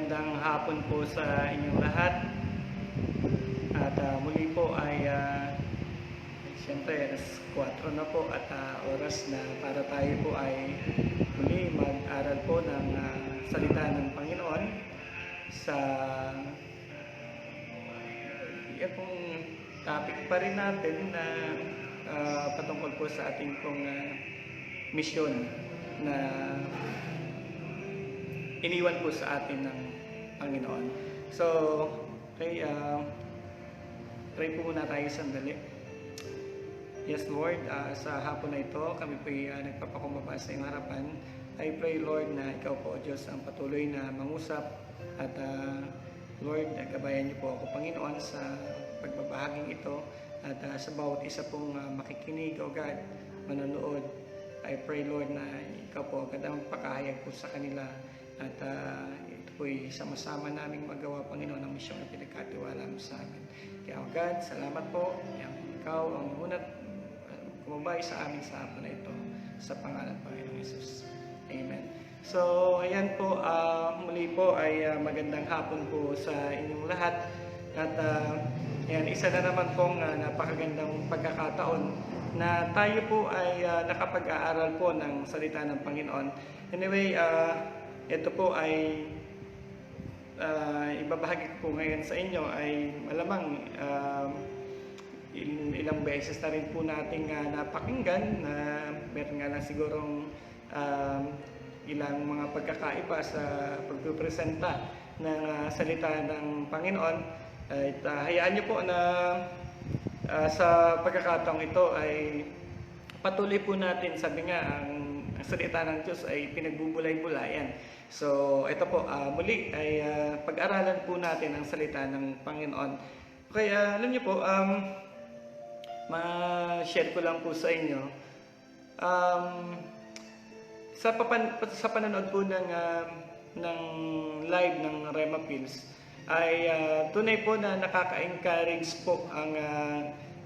magandang hapon po sa inyong lahat. At muli po ay siyempre alas 4 na po at oras na para tayo po ay muli mag-aral po ng salita ng Panginoon sa yan pong topic pa rin natin na patungkol po sa ating pong misyon na iniwan po sa atin ng Panginoon. So, okay, pray po muna tayo sandali. Yes, Lord, sa hapon na ito, kami po nagpapakumbaba sa iyong harapan. I pray, Lord, na ikaw po, Diyos, ang patuloy na mangusap at Lord, gabayan niyo po ako, Panginoon, sa pagbabahaging ito at sa bawat isa pong makikinig, O God, manonood. I pray, Lord, na ikaw po agad ang pakahayag po sa kanila at ito po'y sama-sama naming magawa, Panginoon, ang misyong na pinagkatiwala mo sa amin. Kaya, God, salamat po. Ikaw ang unat kumabay sa amin sa hapon na ito. Sa pangalan ng Panginoon Jesus. Amen. So, ayan po, muli po ay magandang hapon po sa inyong lahat. At ayan, isa na naman pong napakagandang pagkakataon na tayo po ay nakapag-aaral po ng salita ng Panginoon. Anyway, ito po ay ibabahagi ko po ngayon sa inyo ay malamang ilang beses na rin po nating napakinggan na meron nga lang sigurong ilang mga pagkakaiba sa pagpipresenta ng salita ng Panginoon. At hayaan niyo po na sa pagkakataong ito ay patuloy po natin, sabi nga, ang salita ng Diyos ay pinagbubulay-bulayan. So, ito po, muli ay pag-aralan po natin ang salita ng Panginoon. Kaya, alam niyo po, ma-share ko lang po sa inyo. Sa panonood po ng live ng Rema Pills, ay tunay po na nakaka-encourage po ang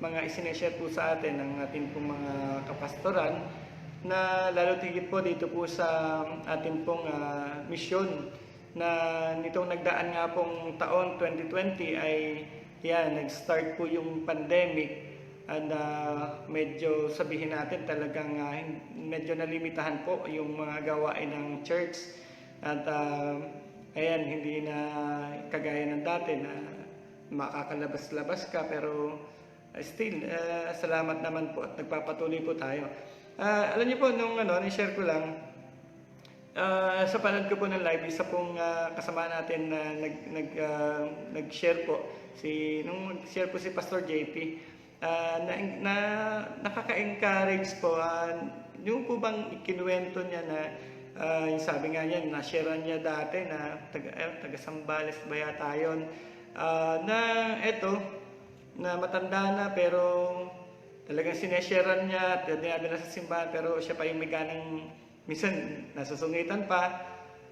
mga isineshare po sa atin ng ating pong mga kapastoran na lalo tigit po dito po sa ating pong misyon na nitong nagdaan nga pong taon 2020 ay nag-start po yung pandemic and medyo sabihin natin talagang medyo nalimitahan po yung mga gawain ng church at ayan, hindi na kagaya ng dati na makakalabas-labas ka pero still salamat naman po at nagpapatuloy po tayo. Alam niyo po, nung ni-share ko lang, sa panood ko po ng live, isa pong kasama natin na nag-share po, nung nag-share po si Pastor JP, na nakaka-encourage po, yung po bang ikinuwento niya na, yung sabi nga niya, na-sharean niya dati na taga Sambales ba yata yun, na eto, na matanda na pero talagang sinesharean niya at dinabi na sa simbahan pero siya pa yung may ganang minsan nasusungitan pa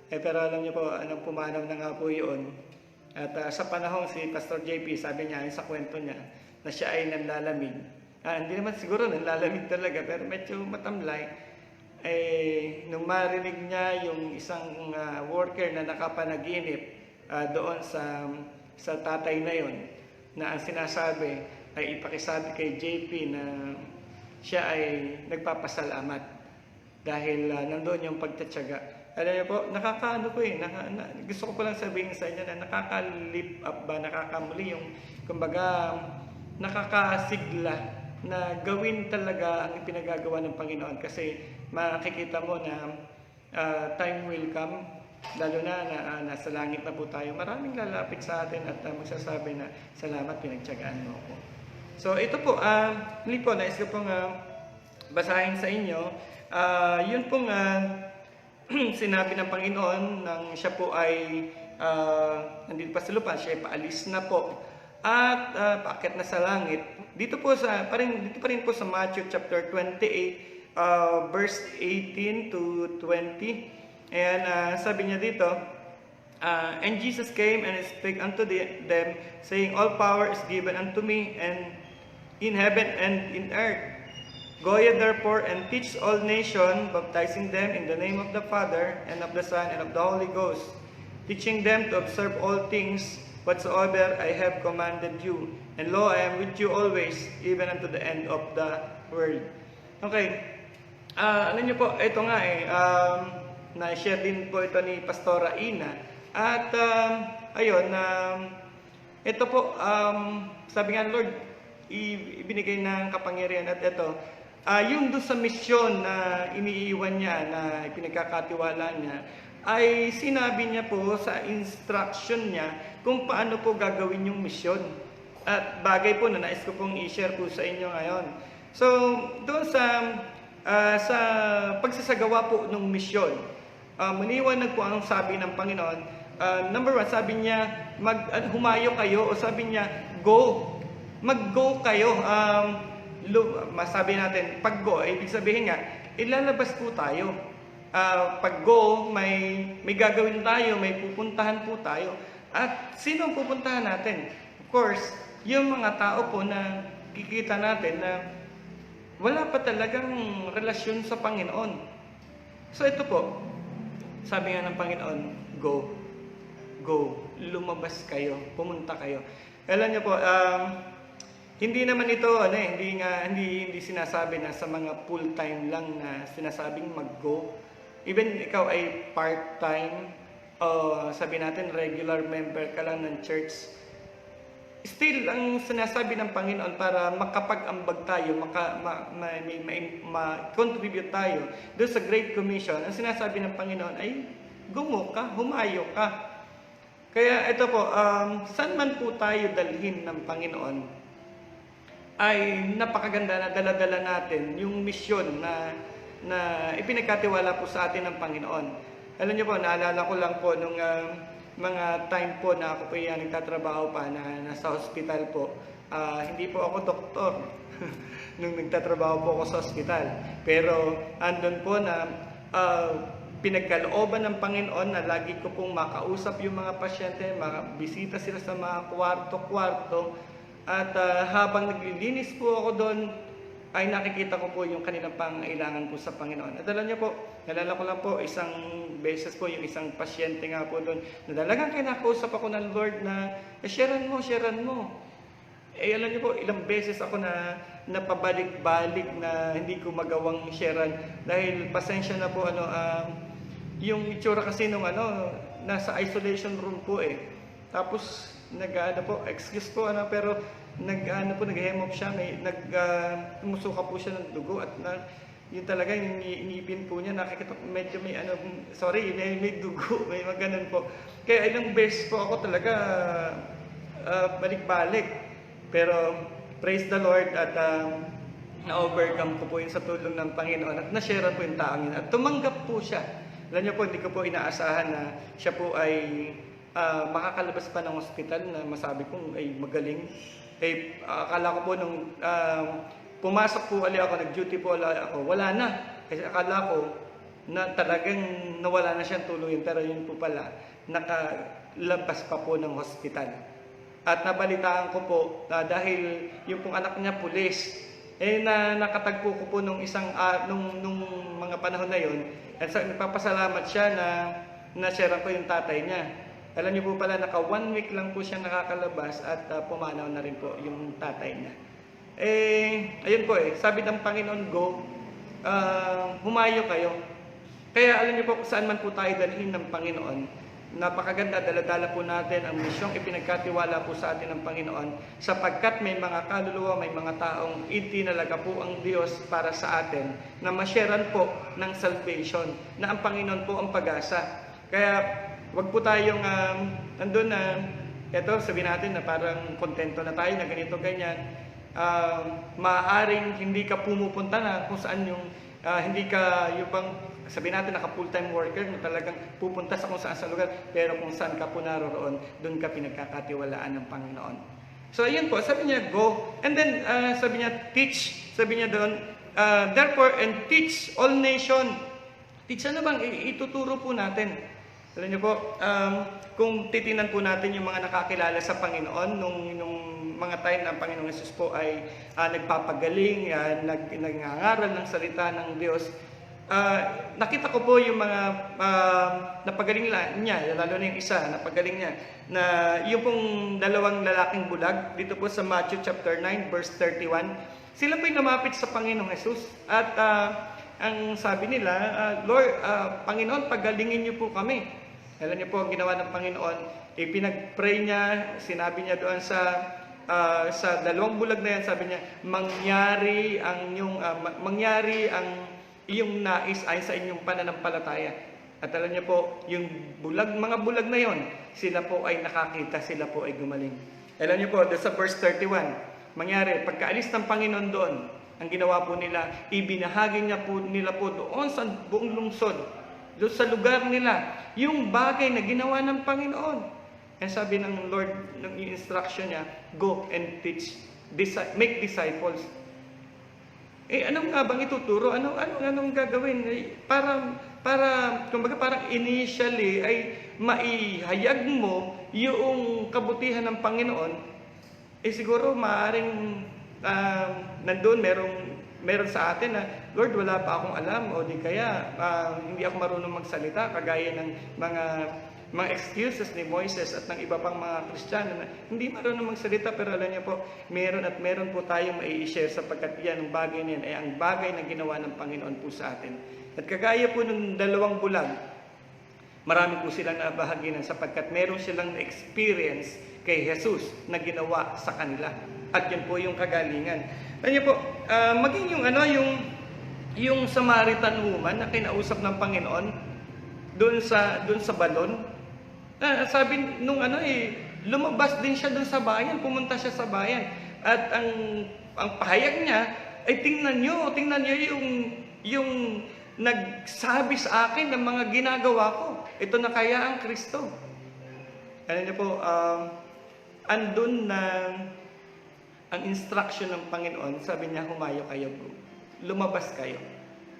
pero alam niyo po anong pumanaw na nga po yun at sa panahon si Pastor JP sabi niya sa kwento niya na siya ay nanlalamig hindi naman siguro nanlalamig talaga pero medyo matamlay nung marinig niya yung isang worker na nakapanaginip doon sa tatay na yon na ang sinasabi ay ipakisabi kay JP na siya ay nagpapasalamat dahil nandoon yung pagtatyaga. Alam niyo po, nakakaano po gusto ko lang sabihin sa inyo na nakaka-lift up ba, nakakamuli yung, kumbaga, nakakasigla na gawin talaga ang pinagagawa ng Panginoon kasi makikita mo na time will come, lalo na nasa langit na po tayo. Maraming lalapit sa atin at magsasabi na salamat, pinagtyagaan mo ako. So ito po, muli po, nais ko pong basahin sa inyo. Yun pong sinabi ng Panginoon nang siya po ay nandito pa sa lupa, siya ay paalis na po at paakyat na sa langit. Dito pa rin po sa Matthew chapter 28, verse 18 to 20. And sabi niya dito, and Jesus came and spake unto them, saying, all power is given unto me, and in heaven and in earth. Go ye therefore and teach all nations, baptizing them in the name of the Father, and of the Son, and of the Holy Ghost, teaching them to observe all things whatsoever I have commanded you. And lo, I am with you always, even unto the end of the world. Okay. Ano nyo po, ito nga na-share din po ito ni Pastora Ina. At ayun, ito po, sabi nga Lord, ibinigay ng kapangyarihan at ito, yung doon sa misyon na iniiwan niya, na ipinagkakatiwala niya, ay sinabi niya po sa instruction niya kung paano po gagawin yung misyon. At bagay po na nais ko pong i-share po sa inyo ngayon. So, doon sa pagsasagawa po ng misyon, maniwanag po ang sabi ng Panginoon. Number one, sabi niya, humayo kayo, o sabi niya, go. Mag-go kayo. Masabi natin, pag-go, ibig sabihin nga, ilalabas po tayo. Pag-go, may gagawin tayo, may pupuntahan po tayo. At sino ang pupuntahan natin? Of course, yung mga tao po na kikita natin na wala pa talagang relasyon sa Panginoon. So ito po, sabi nga ng Panginoon, go. Go. Lumabas kayo. Pumunta kayo. Alam niyo po, hindi naman ito, hindi sinasabi na sa mga full-time lang na sinasabing mag-go. Even ikaw ay part-time, sabi natin regular member ka lang ng church, still ang sinasabi ng Panginoon para makapag-ambag tayo, ma-contribute tayo doon sa Great Commission, ang sinasabi ng Panginoon ay gumo ka, humayo ka. Kaya ito po, saan man po tayo dalhin ng Panginoon, ay napakaganda na dala-dala natin yung misyon na ipinagkatiwala po sa atin ng Panginoon. Alam niyo po, naalala ko lang po nung mga time po na ako po yan nagtatrabaho pa na nasa hospital po. Hindi po ako doktor nung nagtatrabaho po ako sa hospital. Pero andun po na pinagkalooban ng Panginoon na lagi ko pong makausap yung mga pasyente, makabisita sila sa mga kwarto-kwarto. At habang naglilinis po ako doon, ay nakikita ko po yung kanilang pangailangan po sa Panginoon. At alam niyo po, nalala ko lang po, isang beses po, yung isang pasyente nga po doon, na talagang kinakausap ako ng Lord na, sharean mo. Alam niyo po, ilang beses ako na napabalik-balik na hindi ko magawang sharean. Dahil pasensya na po, yung itsura kasi nung nasa isolation room po Tapos, excuse po, pero nag-hemop siya, tumusuka po siya ng dugo at yun talaga, yung inipin po niya, nakikita, medyo may dugo, may maganon po. Kaya ilang beses po ako talaga balik-balik. Pero, praise the Lord at na-overcome ko po yun sa tulong ng Panginoon at na-share po yung taong yun. At tumanggap po siya. Alam niyo po, hindi ko po inaasahan na siya po ay makakalabas pa ng ospital na masabi kong ay magaling. Akala ko po nung pumasok po ulit ako, nag-duty po ulit ako, wala na. Kasi akala ko na talagang nawala na siyang tuluyan. Pero yun po pala, nakalabas pa po ng hospital. At nabalitaan ko po dahil yung pong anak niya pulis, nakatagpo ko po nung mga panahon na yun. At nagpapasalamat siya na share ko yung tatay niya. Alam niyo po pala, 1 week lang po siya nakakalabas at pumanaw na rin po yung tatay niya. Ayun po sabi ng Panginoon, go, humayo kayo. Kaya alam niyo po, saan man po tayo dalhin ng Panginoon, napakaganda, dala-dala po natin ang misyong ipinagkatiwala po sa atin ng Panginoon, sapagkat may mga kaluluwa, may mga taong itinalaga po ang Diyos para sa atin, na masyaran po ng salvation, na ang Panginoon po ang pag-asa. Kaya, wag po tayong nandun na, sabihin natin na parang kontento na tayo na ganito, ganyan. Maaaring hindi ka pumupunta na kung saan yung, hindi ka yung bang, sabihin natin naka full-time worker na talagang pupunta sa kung saan sa lugar, pero kung saan ka po naroroon, doon ka pinagkakatiwalaan ng Panginoon. So, ayun po, sabi niya, go. And then, sabi niya, teach. Sabi niya doon, therefore, and teach all nation. Teach ano bang? Ituturo po natin. Alam niyo po, kung titingnan po natin yung mga nakakilala sa Panginoon, nung mga time na ang Panginoong Jesus po ay nagpapagaling, nangangaral ng salita ng Diyos, nakita ko po yung mga napagaling niya, lalo na yung isa, napagaling niya, na yung pong dalawang lalaking bulag, dito po sa Matthew chapter 9, verse 31, sila po'y lumapit sa Panginoong Jesus. At ang sabi nila, Lord, Panginoon, pagalingin niyo po kami. Alam niyo po, ang ginawa ng Panginoon, pinag-pray niya, sinabi niya doon sa dalawang bulag na yan, sabi niya, mangyari ang iyong nais ay sa inyong pananampalataya. At alam niyo po, yung mga bulag na yon, sila po ay nakakita, sila po ay gumaling. Alam niyo po, sa verse 31, mangyari, pagkaalis ng Panginoon doon, ang ginawa po nila, ibinahagi nila po doon sa buong lungsod, doon sa lugar nila, yung bagay na ginawa ng Panginoon. Kaya sabi ng Lord, ng instruction niya, go and teach, make disciples. Anong nga bang ituturo? Anong gagawin? Kumbaga parang initially ay maihayag mo yung kabutihan ng Panginoon, siguro maaaring nandun meron sa atin na, Lord, wala pa akong alam, o di kaya hindi ako marunong magsalita, kagaya ng mga excuses ni Moises at ng iba pang mga Kristiyano na hindi marunong magsalita, pero alam niyo po, meron po tayong mai-share sapagkat yan, ang bagay na yan ay ang bagay na ginawa ng Panginoon po sa atin. At kagaya po ng dalawang bulag, marami po silang nabahaginan sapagkat meron silang na-experience kay Jesus na ginawa sa kanila. At yun po yung kagalingan. Alam niyo po, maging yung Samaritan woman na kinausap ng Panginoon doon sa balon, sabi nung lumabas din siya doon sa bayan, pumunta siya sa bayan. At ang pahayag niya ay tingnan niyo yung nagsabi sa akin ng mga ginagawa ko. Ito na kaya ang Kristo. Alam niyo po, andun na ang instruction ng Panginoon, sabi niya, humayo kayo, lumabas kayo.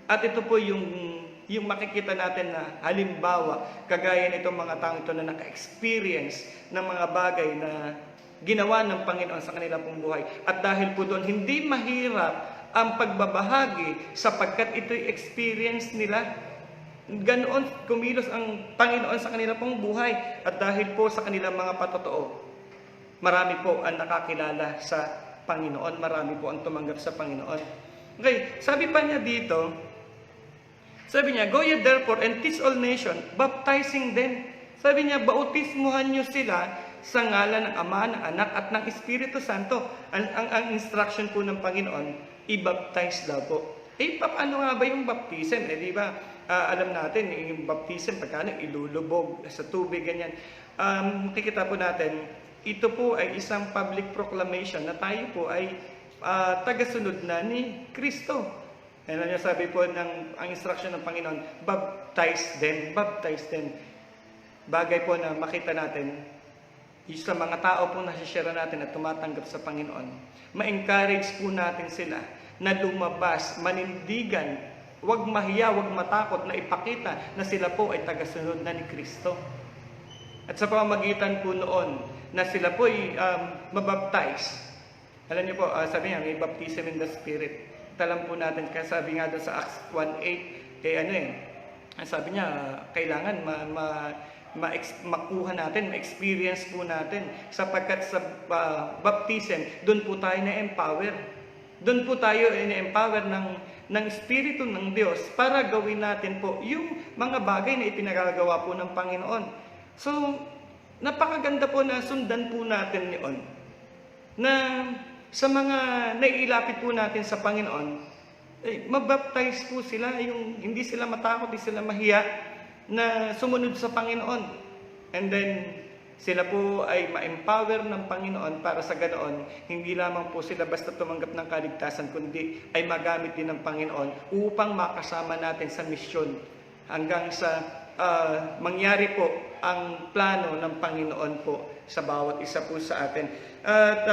At ito po yung makikita natin na halimbawa, kagaya nitong mga taong ito na naka-experience ng mga bagay na ginawa ng Panginoon sa kanila pong buhay. At dahil po doon, hindi mahirap ang pagbabahagi sapagkat ito'y experience nila. Ganoon kumilos ang Panginoon sa kanila pong buhay. At dahil po sa kanilang mga patotoo, marami po ang nakakilala sa Panginoon. Marami po ang tumanggap sa Panginoon. Okay, sabi pa niya dito, sabi niya, go ye therefore and teach all nations, baptizing them. Sabi niya, bautismuhan niyo sila sa ngalan ng Ama, ng Anak, at ng Espiritu Santo. Ang instruction po ng Panginoon, i-baptize daw po. Paano nga ba yung baptism? Di ba, alam natin, yung baptism, pagkano, ilulubog sa tubig, ganyan. Makikita po natin, ito po ay isang public proclamation na tayo po ay tagasunod na ni Kristo. Ano niya sabi po ang instruction ng Panginoon, baptize them. Bagay po na makita natin, sa mga tao po na share natin at tumatanggap sa Panginoon, ma-encourage po natin sila na lumabas, manindigan, huwag mahiya, huwag matakot na ipakita na sila po ay tagasunod na ni Kristo. At sa pamamagitan po noon na sila po ay mabaptize. Alam niyo po, sabi niya, may baptism in the Spirit. Alam po natin, kasi sabi nga doon sa Acts 1:8, sabi niya, kailangan makuha natin, ma-experience po natin, sapagkat sa baptism, doon po tayo na-empower. Doon po tayo na-empower ng Espiritu ng Diyos para gawin natin po yung mga bagay na ipinagagawa po ng Panginoon. So, napakaganda po na sundan po natin yun, na sa mga naiilapit po natin sa Panginoon, mabaptize po sila, yung hindi sila matakot, hindi sila mahiya na sumunod sa Panginoon. And then, sila po ay ma-empower ng Panginoon para sa ganoon, hindi lamang po sila basta tumanggap ng kaligtasan, kundi ay magamit din ng Panginoon upang makasama natin sa misyon hanggang sa mangyari po ang plano ng Panginoon po sa bawat isa po sa atin. At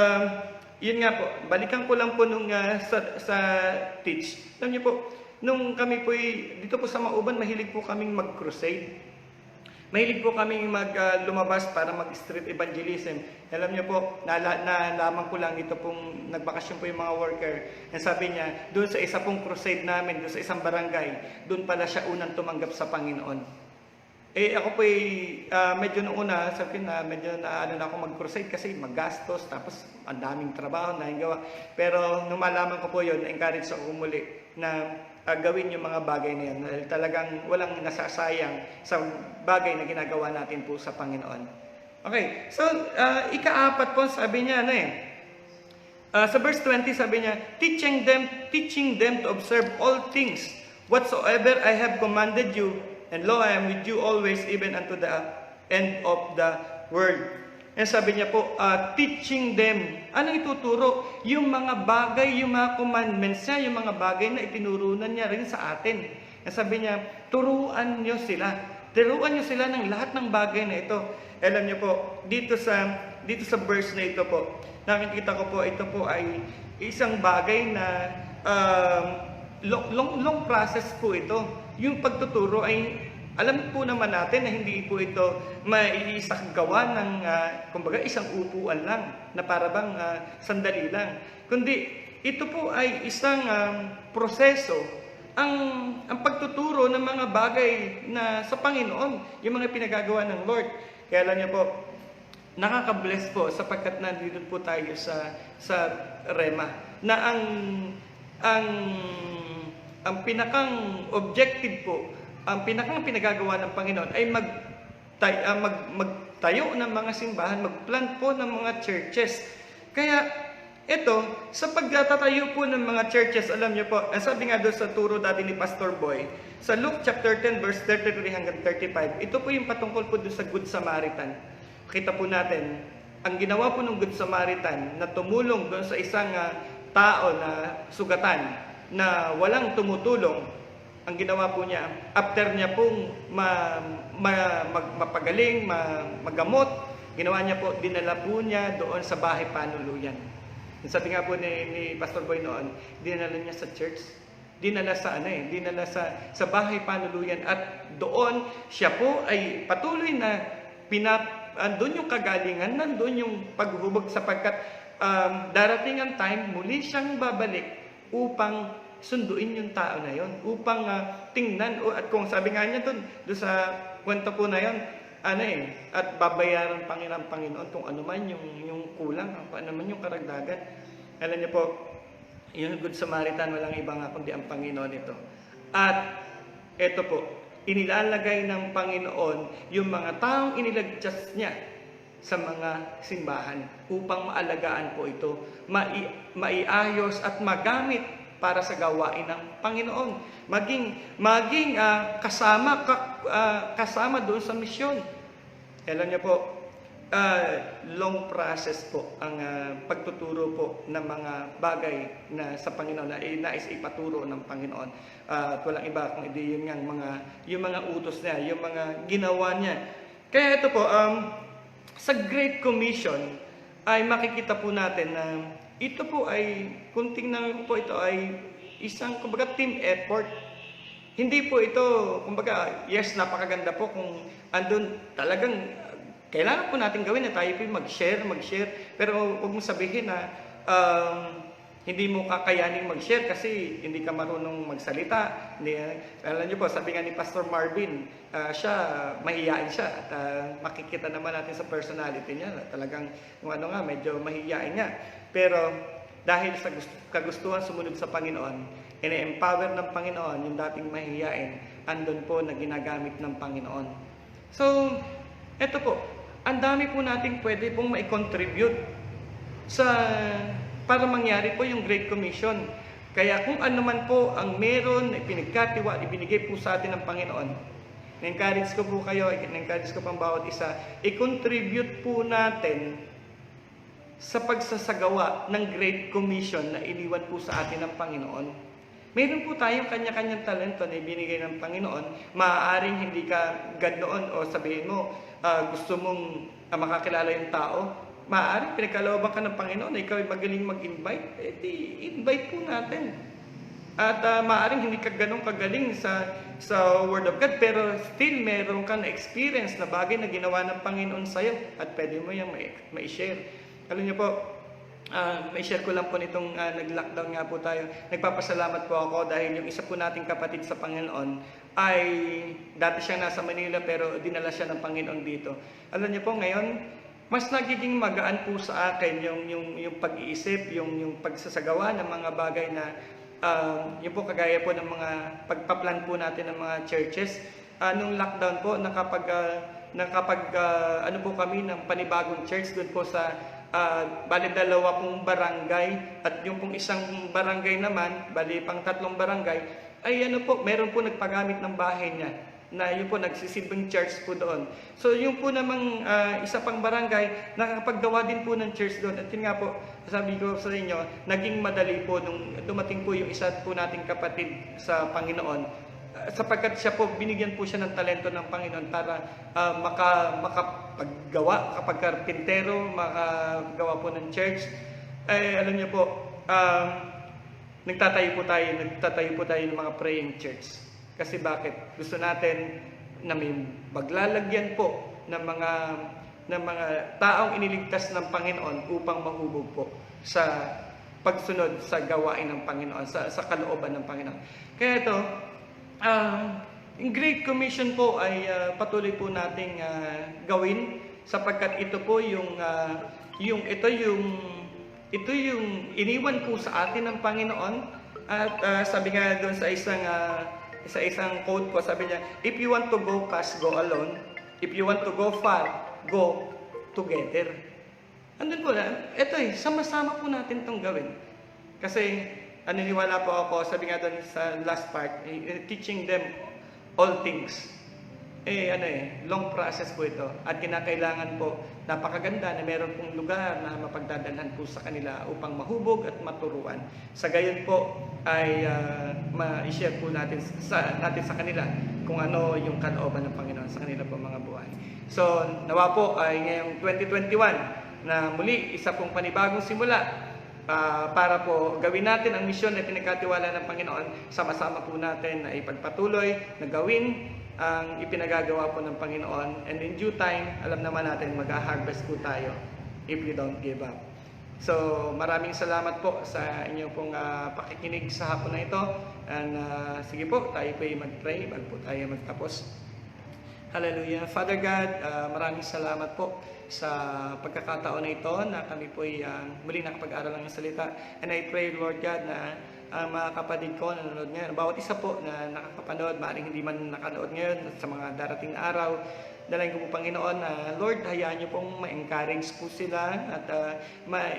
yun nga po, balikan ko lang po nung sa teach. Alam niyo po, nung kami po dito po sa Mauban, mahilig po kaming mag-crusade. Mahilig po kaming lumabas para mag-street evangelism. Alam niyo po, nalaman ko lang dito pong nagbakasyon po yung mga worker. And sabi niya, doon sa isa pong crusade namin, doon sa isang barangay, doon pala siya unang tumanggap sa Panginoon. Ako po medyo nung una, sabi ko na medyo na ako mag-crusade kasi maggastos, tapos ang daming trabaho na gawa. Pero nung malaman ko po yun, na-encourage ako muli na gawin yung mga bagay na yan. Dahil talagang walang nasasayang sa bagay na ginagawa natin po sa Panginoon. Okay, so ika-4 po, sabi niya, sa verse 20, sabi niya, teaching them to observe all things, whatsoever I have commanded you, and lo, I am with you always, even unto the end of the world. And sabi niya po, teaching them. Anong ituturo? Yung mga bagay, yung mga commandments niya, yung mga bagay na itinurunan niya rin sa atin. And sabi niya, turuan niyo sila. Turuan niyo sila ng lahat ng bagay na ito. Alam niyo po, dito sa verse na ito po, nakikita ko po, ito po ay isang bagay na long process po ito. Yung pagtuturo ay, alam po naman natin na hindi po ito maiisang gawa ng, kumbaga, isang upuan lang, na para bang sandali lang. Kundi, ito po ay isang proseso, ang pagtuturo ng mga bagay na sa Panginoon, yung mga pinagagawa ng Lord. Kaya alam niyo po, nakaka-bless po sapagkat nandito po tayo sa Rema, na ang pinakang objective po, ang pinakang pinagagawa ng Panginoon ay magtayo ng mga simbahan, magplant po ng mga churches. Kaya ito, sa pagtatayo po ng mga churches, alam niyo po, sabi nga doon sa turo dati ni Pastor Boy, sa Luke chapter 10 verse 33 hanggang 35, ito po yung patungkol po doon sa Good Samaritan. Kita po natin, ang ginawa po ng Good Samaritan na tumulong doon sa isang tao na sugatan, na walang tumutulong, ang ginawa po niya, after niya pong mapagaling, magamot, ginawa niya po, dinala po niya doon sa bahay panuluyan. Sabi nga po ni Pastor Boy noon, dinala niya sa church, dinala sa bahay panuluyan, at doon siya po ay patuloy na andun yung kagalingan, nandun yung paghuhubog, sapagkat darating ang time, muli siyang babalik upang sunduin yung tao na yon, upang tingnan, at kung sabi nga niya doon sa kwento po na yon, at babayaran ng Panginoon kung ano man yung kulang, kung ano man yung karagdagan. Alam niyo po, yung Good Samaritan, walang iba nga kundi ang Panginoon ito. At ito po, inilalagay ng Panginoon yung mga taong inilagjas niya sa mga simbahan upang maalagaan po ito, maiayos at magamit para sa gawain ng Panginoon. Maging kasama doon sa misyon. Alam niyo po, long process po ang pagtuturo po ng mga bagay na sa Panginoon na nais ipaturo ng Panginoon. At walang iba kung hindi yung mga utos niya, yung mga ginawa niya. Kaya ito po, sa Great Commission ay makikita po natin na ito po ay, kung tingnan po, ito ay isang, kumbaga, team effort. Hindi po ito, kumbaga, yes, napakaganda po kung andun talagang kailangan po natin gawin na tayo po mag-share, pero huwag mo sabihin na hindi mo kakayaning mag-share kasi hindi ka marunong magsalita. Alam niyo po, sabi nga ni Pastor Marvin, siya, mahihiyain siya. At makikita naman natin sa personality niya, talagang medyo mahihiyain nga. Pero dahil sa kagustuhan sumunod sa Panginoon, ine-empower ng Panginoon yung dating mahihiyain, andun po na ginagamit ng Panginoon. So, eto po, ang dami po nating pwede pong mai-contribute para mangyari po yung Great Commission. Kaya kung ano man po ang meron na ibinigay po sa atin ng Panginoon, na-encourage ko po kayo, na-encourage ko pang bawat isa, i-contribute po natin sa pagsasagawa ng Great Commission na iniwan po sa atin ng Panginoon. Meron po tayong kanya-kanyang talento na ibinigay ng Panginoon. Maaaring hindi ka ganoon o sabihin mo, gusto mong makakilala yung tao. Maaaring pinagkalooban ka ng Panginoon na ikaw ay magaling mag-invite. I-invite po natin. At maaaring hindi ka ganong kagaling sa sa Word of God, pero still meron kang experience na bagay na ginawa ng Panginoon sa'yo at pwede mo yung ma-share. Alam niyo po, may-share ko lang po nitong nag-lockdown nga po tayo. Nagpapasalamat po ako dahil yung isa po nating kapatid sa Panginoon ay dati siya nasa Manila pero dinala siya ng Panginoon dito. Alam niyo po ngayon, mas nagiging magaan po sa akin yung pag-iisip, yung pagsasagawa ng mga bagay na yung po kagaya po ng mga pagpaplan po natin ng mga churches. Nung lockdown po, ano po kami ng panibagong church doon po sa bali 2 pong barangay at yung pong isang barangay naman, bali pang 3 barangay, ay ano po, meron po nagpagamit ng bahay niya na yun po nagsisilbing church po doon. So yung po namang isa pang barangay, nakakapaggawa din po ng church doon. At yun nga po, sabi ko sa inyo, naging madali po nung dumating po yung isa po nating kapatid sa Panginoon. Sapagkat siya po, binigyan po siya ng talento ng Panginoon para makapaggawa, kapag karpintero, makagawa po ng church. Alam niyo po, nagtatayo po tayo ng mga praying church. Kasi bakit? Gusto natin na may maglalagyan po ng mga taong iniligtas ng Panginoon upang mahubog po sa pagsunod sa gawain ng Panginoon, sa kalooban ng Panginoon. Kaya ito, yung Great Commission po ay patuloy po nating gawin sapagkat ito po yung iniwan po sa atin ng Panginoon. At sabi nga doon sa isang quote po, sabi niya, if you want to go fast, go alone. If you want to go far, go together. Andun po na, ito sama-sama po natin itong gawin. Kasi naniniwala po ako, sabi nga doon sa last part, teaching them all things. Long process po ito. At kinakailangan po, napakaganda na meron pong lugar na mapagdadalhan po sa kanila upang mahubog at maturuan. Sa gayon po ay ma-share po natin sa kanila kung ano yung kalooban ng Panginoon sa kanila po mga buhay. So, nawa po ay ngayong 2021 na muli isa pong panibagong simula para po gawin natin ang misyon na pinagkatiwala ng Panginoon. Sama-sama po natin na ipagpatuloy na gawin ang ipinagagawa po ng Panginoon. And in due time, alam naman natin mag-harvest po tayo if we don't give up. So, maraming salamat po sa inyong pong pakikinig sa hapon na ito. And sige po, tayo po mag-pray bago po tayo magtapos. Hallelujah. Father God, maraming salamat po sa pagkakataon na ito na kami po ay muli nakapag-aral ng salita. And I pray, Lord God, na ang mga kapatid ko na nanonood ngayon, bawat isa po na nakakapanood, maaaring hindi man nakanood ngayon sa mga darating na araw, dalayan ko po Panginoon na Lord, hayaan niyo pong ma-encourage po sila at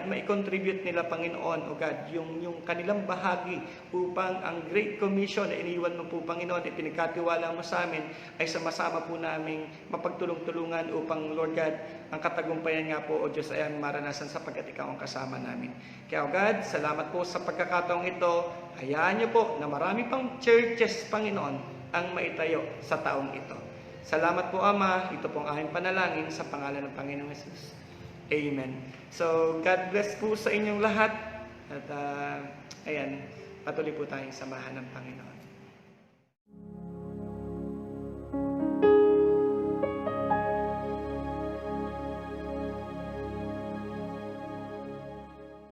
ma-contribute nila Panginoon, O God, yung kanilang bahagi upang ang Great Commission na iniwan mo po Panginoon, ipinagkatiwala mo sa amin, ay sama-sama po naming mapagtulong-tulungan upang Lord God, ang katagumpayan nga po, O Diyos, ay maranasan sapagkat Ikaw ang kasama namin. Kaya O God, salamat po sa pagkakataong ito, hayaan niyo po na marami pang churches, Panginoon, ang maitayo sa taong ito. Salamat po, Ama. Ito pong aming panalangin sa pangalan ng Panginoong Jesus. Amen. So, God bless po sa inyong lahat. At, ayan, patuloy po tayong samahan ng Panginoon.